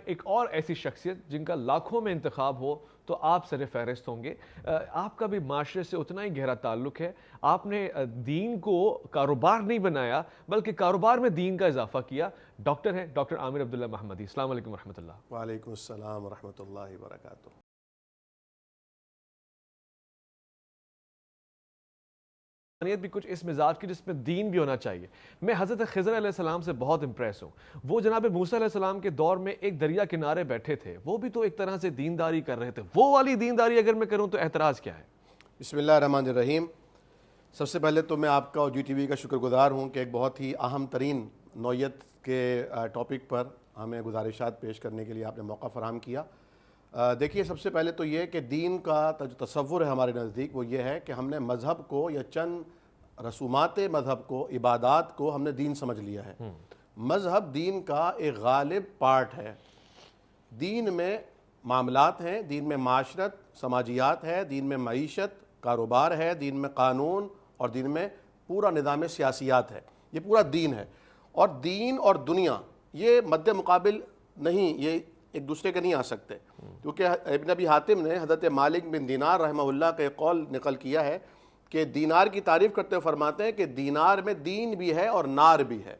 ایک اور ایسی شخصیت جن کا لاکھوں میں انتخاب ہو تو آپ سر فہرست ہوں گے. آپ کا بھی معاشرے سے اتنا ہی گہرا تعلق ہے. آپ نے دین کو کاروبار نہیں بنایا بلکہ کاروبار میں دین کا اضافہ کیا. ڈاکٹر ہیں ڈاکٹر عامر عبداللہ محمدی. السلام علیکم ورحمۃ اللہ. وعلیکم السلام ورحمۃ اللہ وبرکاتہ. بھی کچھ اس مزاج کی جس میں دین بھی ہونا چاہیے. میں حضرت خضر علیہ السلام سے بہت امپریس ہوں. وہ جناب موسیٰ علیہ السلام کے دور میں ایک دریا کنارے بیٹھے تھے, وہ بھی تو ایک طرح سے دینداری کر رہے تھے. وہ والی دینداری اگر میں کروں تو اعتراض کیا ہے؟ بسم اللہ الرحمن الرحیم. سب سے پہلے تو میں آپ کا اور جی ٹی وی کا شکر گزار ہوں کہ ایک بہت ہی اہم ترین نوعیت کے ٹاپک پر ہمیں گزارشات پیش کرنے کے لیے آپ نے موقع فراہم کیا. دیکھیے, سب سے پہلے تو یہ کہ دین کا تصور ہے ہمارے نزدیک وہ یہ ہے کہ ہم نے مذہب کو یا چند رسومات مذہب کو, عبادات کو ہم نے دین سمجھ لیا ہے. مذہب دین کا ایک غالب پارٹ ہے. دین میں معاملات ہیں, دین میں معاشرت سماجیات ہے, دین میں معیشت کاروبار ہے, دین میں قانون اور دین میں پورا نظام سیاسیات ہے. یہ پورا دین ہے. اور دین اور دنیا یہ مد مقابل نہیں, یہ ایک دوسرے کے نہیں آ سکتے, کیونکہ ابن ابی حاتم نے حضرت مالک بن دینار رحمہ اللہ کا ایک قول نقل کیا ہے کہ دینار کی تعریف کرتے ہوئے فرماتے ہیں کہ دینار میں دین بھی ہے اور نار بھی ہے.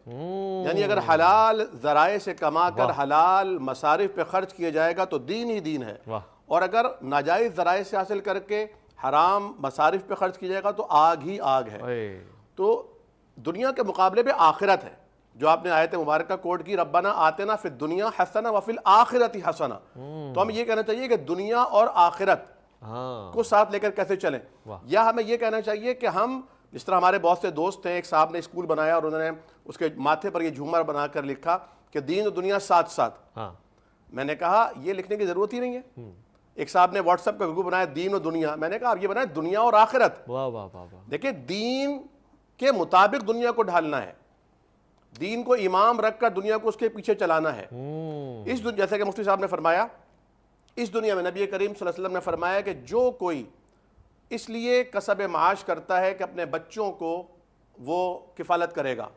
یعنی اگر حلال ذرائع سے کما کر حلال مصارف پہ خرچ کیا جائے گا تو دین ہی دین ہے, اور اگر ناجائز ذرائع سے حاصل کر کے حرام مصارف پہ خرچ کیا جائے گا تو آگ ہی آگ ہے. تو دنیا کے مقابلے پہ آخرت ہے, جو آپ نے آیت مبارکہ کوٹ کی, ربنا آتنا فی الدنیا حسنہ وفی الآخرۃ حسنہ. تو ہمیں یہ کہنا چاہیے کہ دنیا اور آخرت کو ساتھ لے کر کیسے چلیں, یا ہمیں یہ کہنا چاہیے کہ ہم, جس طرح ہمارے بہت سے دوست ہیں, ایک صاحب نے اسکول بنایا اور انہوں نے اس کے ماتھے پر یہ جھومر بنا کر لکھا کہ دین و دنیا ساتھ ساتھ. میں نے کہا یہ لکھنے کی ضرورت ہی نہیں ہے. ایک صاحب نے واٹس ایپ کا گروپ بنایا دین و دنیا, میں نے کہا آپ یہ بنائے دنیا اور آخرت. دیکھیں, دین کے مطابق دنیا کو ڈھالنا ہے, دین کو امام رکھ کر دنیا کو اس کے پیچھے چلانا ہے. جیسے کہ مفتی صاحب نے فرمایا, اس دنیا میں نبی کریم صلی اللہ علیہ وسلم نے فرمایا کہ جو کوئی اس لیے کسب معاش کرتا ہے کہ اپنے بچوں کو وہ کفالت کرے گا,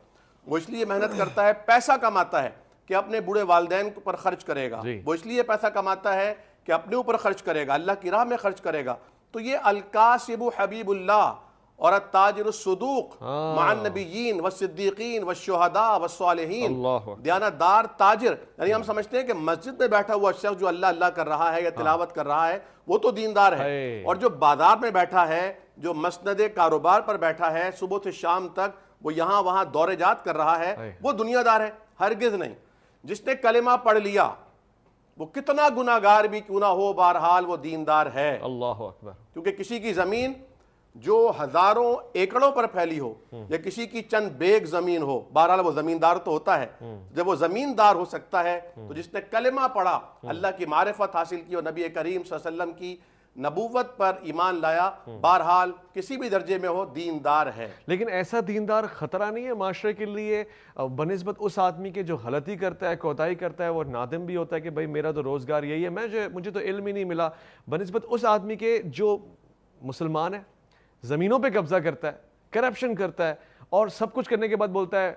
وہ اس لیے محنت کرتا ہے, پیسہ کماتا ہے کہ اپنے بوڑھے والدین پر خرچ کرے گا, وہ اس لیے پیسہ کماتا ہے کہ اپنے اوپر خرچ کرے گا, اللہ کی راہ میں خرچ کرے گا, تو یہ الکاسب حبیب اللہ اور التاجر الصدوق مع النبیین والصدیقین والشہداء والصالحین, دیانتدار تاجر. یعنی ہم سمجھتے ہیں کہ مسجد میں بیٹھا ہوا شخص جو اللہ اللہ کر رہا ہے یا تلاوت کر رہا ہے وہ تو دیندار ہے, اور جو بازار میں بیٹھا ہے, جو مسند کاروبار پر بیٹھا ہے, صبح سے شام تک وہ یہاں وہاں دورے جات کر رہا ہے, وہ دنیا دار ہے. ہرگز نہیں. جس نے کلمہ پڑھ لیا وہ کتنا گناہگار بھی کیوں نہ ہو, بہرحال وہ دیندار ہے. اللہ اکبر. کیونکہ کسی کی زمین جو ہزاروں ایکڑوں پر پھیلی ہو یا کسی کی چند بیگ زمین ہو, بہرحال وہ زمیندار تو ہوتا ہے. جب وہ زمیندار ہو سکتا ہے تو جس نے کلمہ پڑھا, اللہ کی معرفت حاصل کی اور نبی کریم صلی اللہ علیہ وسلم کی نبوت پر ایمان لایا, بہرحال کسی بھی درجے میں ہو دیندار ہے. لیکن ایسا دیندار خطرہ نہیں ہے معاشرے کے لیے بنسبت اس آدمی کے جو غلطی کرتا ہے, کوتاہی کرتا ہے, وہ نادم بھی ہوتا ہے کہ بھائی میرا تو روزگار یہی ہے, مجھے تو علم ہی نہیں ملا, بنسبت اس آدمی کے جو مسلمان ہے, زمینوں پہ قبضہ کرتا ہے, کرپشن کرتا ہے, اور سب کچھ کرنے کے بعد بولتا ہے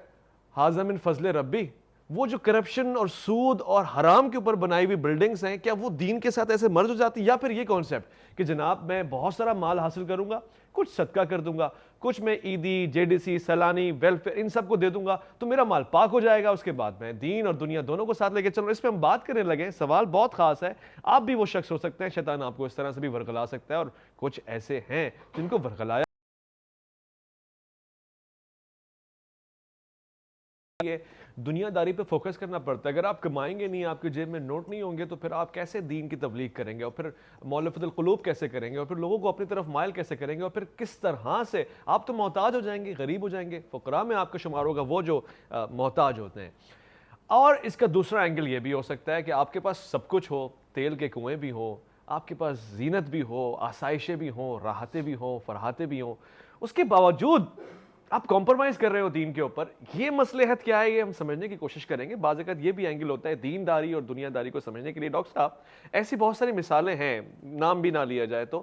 ھذا من فضل ربی. وہ جو کرپشن اور سود اور حرام کے اوپر بنائی ہوئی بلڈنگز ہیں, کیا وہ دین کے ساتھ ایسے مرج ہو جاتی, یا پھر یہ کانسیپٹ کہ جناب میں بہت سارا مال حاصل کروں گا, کچھ صدقہ کر دوں گا, کچھ میں عیدی, جے ڈی سی, سلانی, ویلفیئر ان سب کو دے دوں گا تو میرا مال پاک ہو جائے گا, اس کے بعد میں دین اور دنیا دونوں کو ساتھ لے کے چلوں. اس پہ ہم بات کرنے لگے, سوال بہت خاص ہے. آپ بھی وہ شخص ہو سکتے ہیں, شیطان آپ کو اس طرح سے بھی ورغلا سکتا ہے, اور کچھ ایسے ہیں جن کو ورغلایا دنیا داری پہ فوکس کرنا پڑتا ہے. اگر آپ کمائیں گے نہیں, آپ کے جیب میں نوٹ نہیں ہوں گے, تو پھر آپ کیسے دین کی تبلیغ کریں گے, اور پھر مؤلفۃ القلوب کیسے کریں گے, اور پھر لوگوں کو اپنی طرف مائل کیسے کریں گے, اور پھر کس طرح سے آپ تو محتاج ہو جائیں گے, غریب ہو جائیں گے. فقراء میں آپ کا شمار ہوگا وہ جو محتاج ہوتے ہیں. اور اس کا دوسرا اینگل یہ بھی ہو سکتا ہے کہ آپ کے پاس سب کچھ ہو, تیل کے کنویں بھی ہو, آپ کے پاس زینت بھی ہو, آسائشیں بھی ہوں, راحتیں بھی ہوں, فرحتیں بھی ہوں, اس کے باوجود آپ کمپرومائز کر رہے ہو دین کے اوپر. یہ مصلحت کیا ہے یہ ہم سمجھنے کی کوشش کریں گے. بعض اوقات یہ بھی اینگل ہوتا ہے دینداری اور دنیا داری کو سمجھنے کے لیے. ڈاکٹر صاحب ایسی بہت ساری مثالیں ہیں, نام بھی نہ لیا جائے تو,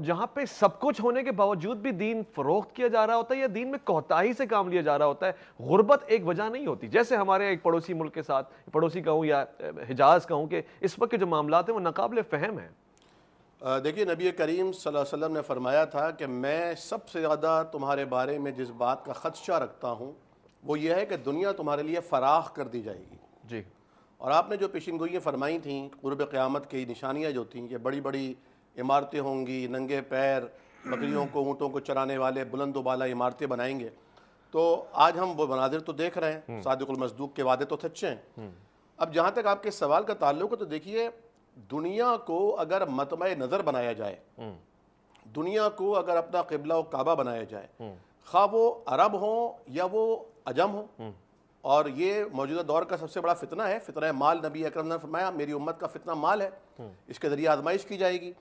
جہاں پہ سب کچھ ہونے کے باوجود بھی دین فروخت کیا جا رہا ہوتا ہے یا دین میں کوتاہی سے کام لیا جا رہا ہوتا ہے. غربت ایک وجہ نہیں ہوتی. جیسے ہمارے ایک پڑوسی ملک کے ساتھ, پڑوسی کہوں یا حجاز کہوں, کہ اس وقت کے جو معاملات ہیں وہ ناقابل فہم ہیں. دیکھیے نبی کریم صلی اللہ علیہ وسلم نے فرمایا تھا کہ میں سب سے زیادہ تمہارے بارے میں جس بات کا خدشہ رکھتا ہوں وہ یہ ہے کہ دنیا تمہارے لیے فراخ کر دی جائے گی. جی. اور آپ نے جو پیشین گوئیاں فرمائی تھیں, قرب قیامت کی نشانیاں جو تھیں کہ بڑی بڑی عمارتیں ہوں گی, ننگے پیر بکریوں کو اونٹوں کو چرانے والے بلند و بالا عمارتیں بنائیں گے, تو آج ہم وہ مناظر تو دیکھ رہے ہیں. صادق المصدوق کے وعدے تو سچے ہیں. اب جہاں تک آپ کے سوال کا تعلق ہے تو دیکھیے دنیا کو اگر مطمع نظر بنایا جائے, دنیا کو اگر اپنا قبلہ و کعبہ بنایا جائے, خواہ وہ عرب ہوں یا وہ عجم ہوں, اور یہ موجودہ دور کا سب سے بڑا فتنہ ہے, فتنہ مال. نبی اکرم نے فرمایا میری امت کا فتنہ مال ہے, اس کے ذریعے آزمائش کی جائے گی.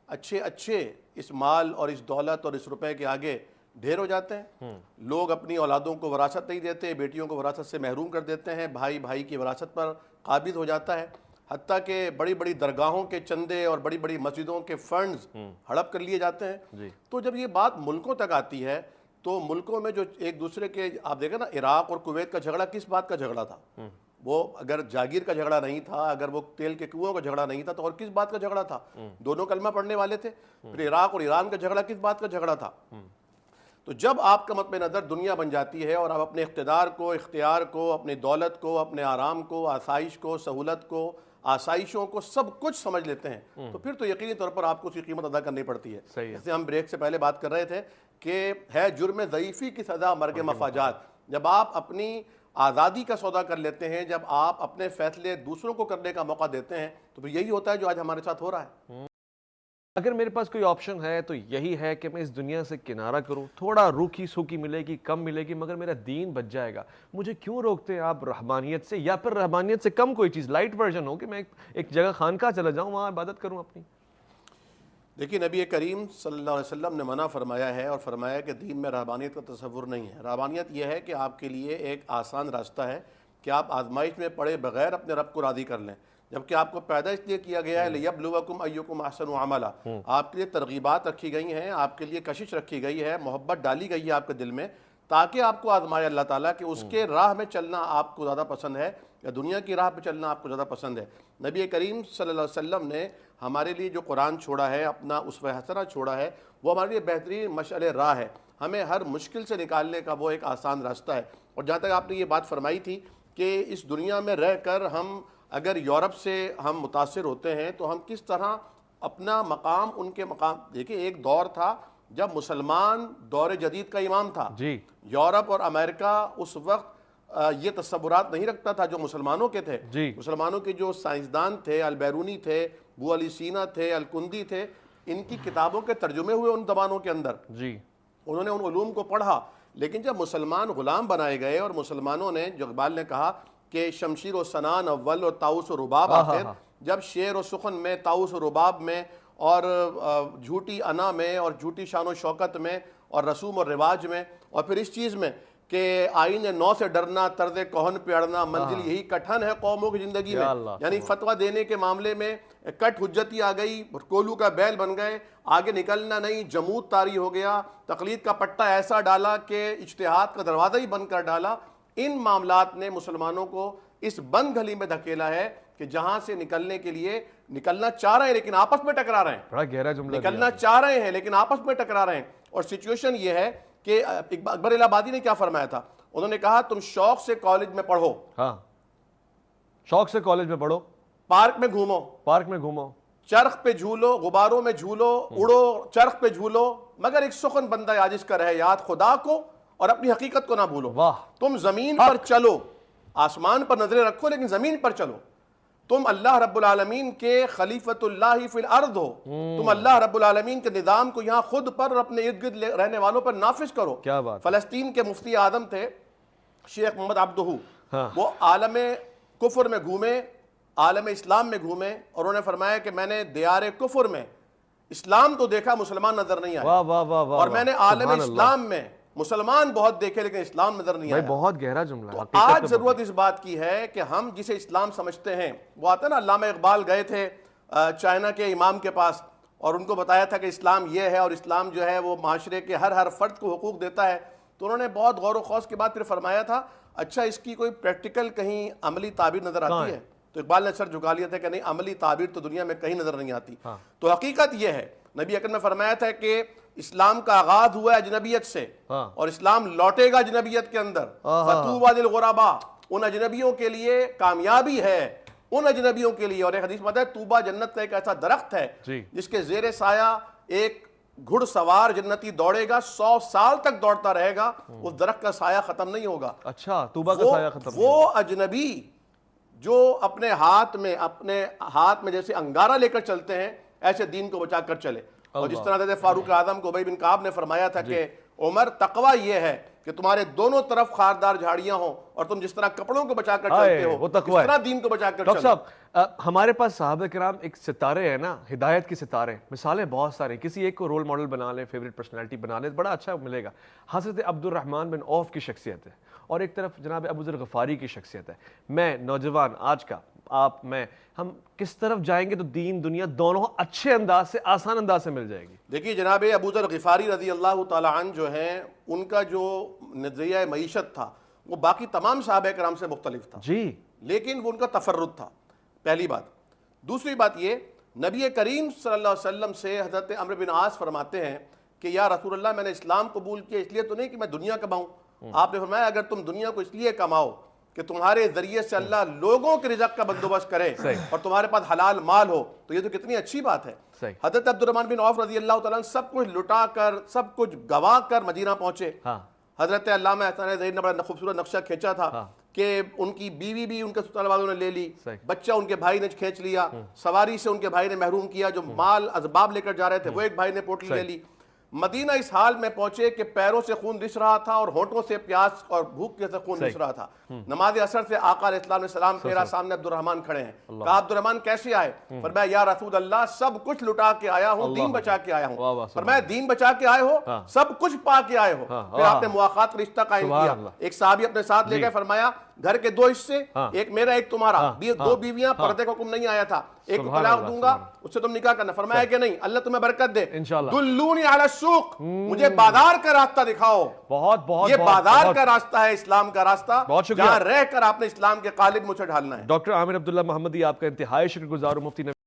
اچھے اس مال اور اس دولت اور اس روپے کے آگے ڈھیر ہو جاتے ہیں. لوگ اپنی اولادوں کو وراثت نہیں دیتے, بیٹیوں کو وراثت سے محروم کر دیتے ہیں, بھائی بھائی کی وراثت پر قابض ہو جاتا ہے, حتیٰ کہ بڑی بڑی درگاہوں کے چندے اور بڑی بڑی مسجدوں کے فنڈز ہڑپ کر لیے جاتے ہیں. تو جب یہ بات ملکوں تک آتی ہے تو ملکوں میں جو ایک دوسرے کے, آپ دیکھیں نا عراق اور کویت کا جھگڑا کس بات کا جھگڑا تھا؟ وہ اگر جاگیر کا جھگڑا نہیں تھا, اگر وہ تیل کے کنوؤں کا جھگڑا نہیں تھا, تو اور کس بات کا جھگڑا تھا؟ دونوں کلمہ پڑھنے والے تھے. پھر عراق اور ایران کا جھگڑا کس بات کا جھگڑا تھا؟ تو جب آپ کا مطمع نظر دنیا بن جاتی ہے اور آپ اپنے اقتدار کو, اختیار کو, اپنی دولت کو, اپنے آرام کو, آسائش کو, سہولت کو, آسائشوں کو, سب کچھ سمجھ لیتے ہیں, تو پھر تو یقینی طور پر آپ کو اس کی قیمت ادا کرنی پڑتی ہے. جیسے ہم بریک سے پہلے بات کر رہے تھے کہ ہے جرم ضعیفی کی سزا مرگ مفاجات. جب آپ اپنی آزادی کا سودا کر لیتے ہیں, جب آپ اپنے فیصلے دوسروں کو کرنے کا موقع دیتے ہیں, تو پھر یہی ہوتا ہے جو آج ہمارے ساتھ ہو رہا ہے. اگر میرے پاس کوئی آپشن ہے تو یہی ہے کہ میں اس دنیا سے کنارہ کروں, تھوڑا روکھی سوکھی ملے گی, کم ملے گی, مگر میرا دین بچ جائے گا. مجھے کیوں روکتے ہیں آپ رحمانیت سے, یا پھر رحمانیت سے کم کوئی چیز, لائٹ ورژن ہو کہ میں ایک جگہ خانقاہ چلا جاؤں, وہاں عبادت کروں اپنی؟ دیکھیے نبی کریم صلی اللہ علیہ وسلم نے منع فرمایا ہے, اور فرمایا کہ دین میں رحمانیت کا تصور نہیں ہے. رحمانیت یہ ہے کہ آپ کے لیے ایک آسان راستہ ہے کہ آپ آزمائش میں پڑے بغیر اپنے رب کو راضی کر لیں, جبکہ آپ کو پیدا اس لیے کیا گیا ہے لِيَبْلُوَكُمْ أَيُّكُمْ أَحْسَنُ عَمَلًا. آپ کے لیے ترغیبات رکھی گئی ہیں, آپ کے لیے کشش رکھی گئی ہے, محبت ڈالی گئی ہے آپ کے دل میں, تاکہ آپ کو آزمائے اللہ تعالیٰ کہ اس کے راہ میں چلنا آپ کو زیادہ پسند ہے یا دنیا کی راہ پہ چلنا آپ کو زیادہ پسند ہے. نبی کریم صلی اللہ علیہ وسلم نے ہمارے لیے جو قرآن چھوڑا ہے, اپنا اسوہ حسنہ چھوڑا ہے, وہ ہمارے لیے بہترین مشعل راہ ہے. ہمیں ہر مشکل سے نکالنے کا وہ ایک آسان راستہ ہے. اور جہاں تک آپ نے یہ بات فرمائی تھی کہ اس دنیا میں رہ کر ہم اگر یورپ سے ہم متاثر ہوتے ہیں تو ہم کس طرح اپنا مقام ان کے مقام, دیکھیں ایک دور تھا جب مسلمان دور جدید کا امام تھا. یورپ اور امریکہ اس وقت یہ تصورات نہیں رکھتا تھا جو مسلمانوں کے تھے. مسلمانوں کے جو سائنسدان تھے, البیرونی تھے, ابو علی سینا تھے, الکندی تھے, ان کی کتابوں کے ترجمے ہوئے ان زبانوں کے اندر, انہوں نے ان علوم کو پڑھا. لیکن جب مسلمان غلام بنائے گئے اور مسلمانوں نے, جو اقبال نے کہا کہ شمشیر و سنان اول اور طاؤس و رباب آخر, جب شعر و سخن میں, طاؤس و رباب میں, اور جھوٹی انا میں, اور جھوٹی شان و شوکت میں, اور رسوم اور رواج میں, اور پھر اس چیز میں کہ آئین نو سے ڈرنا, طرز کہن پہ اڑنا, منزل یہی کٹھن ہے قوموں کی زندگی میں. یعنی فتویٰ دینے کے معاملے میں کٹ حجتی آ گئی, کولو کا بیل بن گئے, آگے نکلنا نہیں, جمود طاری ہو گیا, تقلید کا پٹہ ایسا ڈالا کہ اجتہاد کا دروازہ ہی بند کر ڈالا. ان معاملات نے مسلمانوں کو اس بند گھلی میں دھکیلا ہے کہ جہاں سے نکلنے کے لیے نکلنا چاہ رہے ہیں لیکن آپس میں ٹکرا رہے ہیں. بڑا گہرا جملہ, نکلنا چاہ رہے ہیں لیکن آپس میں ٹکرا رہے ہیں. اور سچویشن یہ ہے کہ اکبر الہ آبادی نے کیا فرمایا تھا, انہوں نے کہا تم شوق سے کالج میں پڑھو, شوق سے کالج میں پڑھو, پارک میں گھومو, چرخ پہ جھولو, غباروں میں جھولو, اڑو, چرخ پہ جھولو, مگر ایک سخن بندہ عاجز کا رہے یاد, خدا کو اور اپنی حقیقت کو نہ بھولو. تم زمین پر چلو, آسمان پر نظریں رکھو لیکن زمین پر چلو. تم اللہ رب العالمین کے خلیفۃ اللہ فی الارض ہو, تم اللہ رب العالمین کے نظام کو یہاں خود پر اور اپنے ارد گرد رہنے والوں پر نافذ کرو. فلسطین کے مفتی اعظم تھے شیخ محمد عبدہ, وہ عالم کفر میں گھومے, عالم اسلام میں گھومے, اور انہوں نے فرمایا کہ میں نے دیار کفر میں اسلام تو دیکھا, مسلمان نظر نہیں آئے, اور میں نے عالم اسلام میں مسلمان بہت دیکھے لیکن اسلام نظر نہیں بھائی آیا. بہت گہرا جملہ ہے. تو آج ضرورت اس بات کی ہے کہ ہم جسے اسلام سمجھتے ہیں, وہ آتا ہے نا, علامہ اقبال گئے تھے چائنا کے امام کے پاس اور ان کو بتایا تھا کہ اسلام یہ ہے اور اسلام جو ہے وہ معاشرے کے ہر فرد کو حقوق دیتا ہے. تو انہوں نے بہت غور و خوض کے بعد پھر فرمایا تھا اچھا اس کی کوئی پریکٹیکل کہیں عملی تعبیر نظر آتی ہے؟ تو اقبال نے سر جھکا لیا تھا کہ نہیں, عملی تعبیر تو دنیا میں کہیں نظر نہیں آتی. تو حقیقت یہ ہے, نبی اکرم نے فرمایا تھا کہ اسلام کا آغاز ہوا ہے اجنبیت سے اور اسلام لوٹے گا اجنبیت کے اندر. فَطُوبَىٰ لِلْغُرَبَاء, ان اجنبیوں کے لیے کامیابی ہے, ان اجنبیوں کے لیے. اور ایک حدیث میں ہے طوبہ جنت کا ایک ایسا درخت ہے جس کے زیر سایہ ایک گھڑ سوار جنتی دوڑے گا, 100 سال تک دوڑتا رہے گا, اس درخت کا سایہ ختم نہیں ہوگا. اچھا, طوبہ کا سایہ ختم. وہ اجنبی جو اپنے ہاتھ میں جیسے انگارہ لے کر چلتے ہیں, ایسے دین کو بچا کر چلے. اور جس طرح حضرت فاروق اعظم کو ابی بن کعب نے فرمایا تھا کہ عمر تقوی یہ ہے کہ تمہارے دونوں طرف خاردار جھاڑیاں ہوں اور تم جس طرح کپڑوں کو بچا کر چلتے ہو اس طرح دین کو بچا کر چلو. ڈاکٹر صاحب, ہمارے پاس صحابہ کرام ایک ستارے ہیں نا, ہدایت کے ستارے, مثالیں بہت سارے. کسی ایک کو رول ماڈل بنا لیں, فیوریٹ پرسنالٹی بنا لیں, بڑا اچھا ملے گا. حضرت عبد الرحمن بن عوف کی شخصیت ہے اور ایک طرف جناب ابو ذر غفاری کی شخصیت ہے. میں نوجوان آج کا, آپ, میں, ہم کس طرف جائیں گے تو دین دنیا دونوں اچھے انداز سے, آسان انداز سے مل جائے گی؟ دیکھیے جناب ابو ذر غفاری رضی اللہ تعالی عنہ جو ہیں, ان کا جو نظریہ معیشت تھا وہ باقی تمام صحابہ کرام سے مختلف تھا جی, لیکن وہ ان کا تفرد تھا, پہلی بات. دوسری بات یہ, نبی کریم صلی اللہ علیہ وسلم سے حضرت عمرو بن عاص فرماتے ہیں کہ یا رسول اللہ, میں نے اسلام قبول کیا اس لیے تو نہیں کہ میں دنیا کماؤں. آپ نے فرمایا اگر تم دنیا کو اس لیے کماؤ کہ تمہارے ذریعے سے اللہ لوگوں کے رزق کا بندوبست کرے اور تمہارے پاس حلال مال ہو, تو یہ تو کتنی اچھی بات ہے. حضرت عبد الرحمن بن عوف رضی اللہ تعالیٰ سب کچھ لٹا کر, سب کچھ گوا کر مدینہ پہنچے. حضرت علامہ احسان زید نے بڑا خوبصورت نقشہ کھینچا تھا کہ ان کی بیوی بھی ان کے سسرال والوں نے لے لی, بچہ ان کے بھائی نے کھینچ لیا, سواری سے ان کے بھائی نے محروم کیا, جو مال اسباب لے کر جا رہے تھے وہ ایک بھائی نے پوٹلی لے لی. مدینہ اس حال میں پہنچے کہ پیروں سے خون رس رہا تھا اور ہونٹوں سے پیاس اور بھوک کے سے خون رس رہا تھا. نماز عصر سے آقا علیہ السلام نے سلام پھیرا, سامنے عبد الرحمن کھڑے ہیں. کہا عبد الرحمن کیسے آئے؟ فرمایا یا رسول اللہ سب کچھ لٹا کے آیا ہوں, دین بچا کے آیا ہوں. فرمایا دین بچا کے آئے ہو, سب کچھ پا کے آئے ہو. پھر آپ نے مواخات کا رشتہ قائم کیا. ایک صحابی اپنے ساتھ لے گئے, فرمایا گھر کے 2 حصے, ایک میرا ایک تمہارا, 2 بیویاں, پردے کا حکم نہیں آیا تھا, ایک کو طلاق دوں گا اس سے تم نکاح کرنا. فرمایا کہ نہیں, اللہ تمہیں برکت دے, دلونی علی السوق, مجھے بازار کا راستہ دکھاؤ. یہ بازار کا راستہ ہے, اسلام کا راستہ, جہاں رہ کر آپ نے اسلام کے قالب مجھے ڈھالنا ہے. ڈاکٹر عامر عبداللہ محمدی, آپ کا انتہائی شکر گزار ہوں. مفتی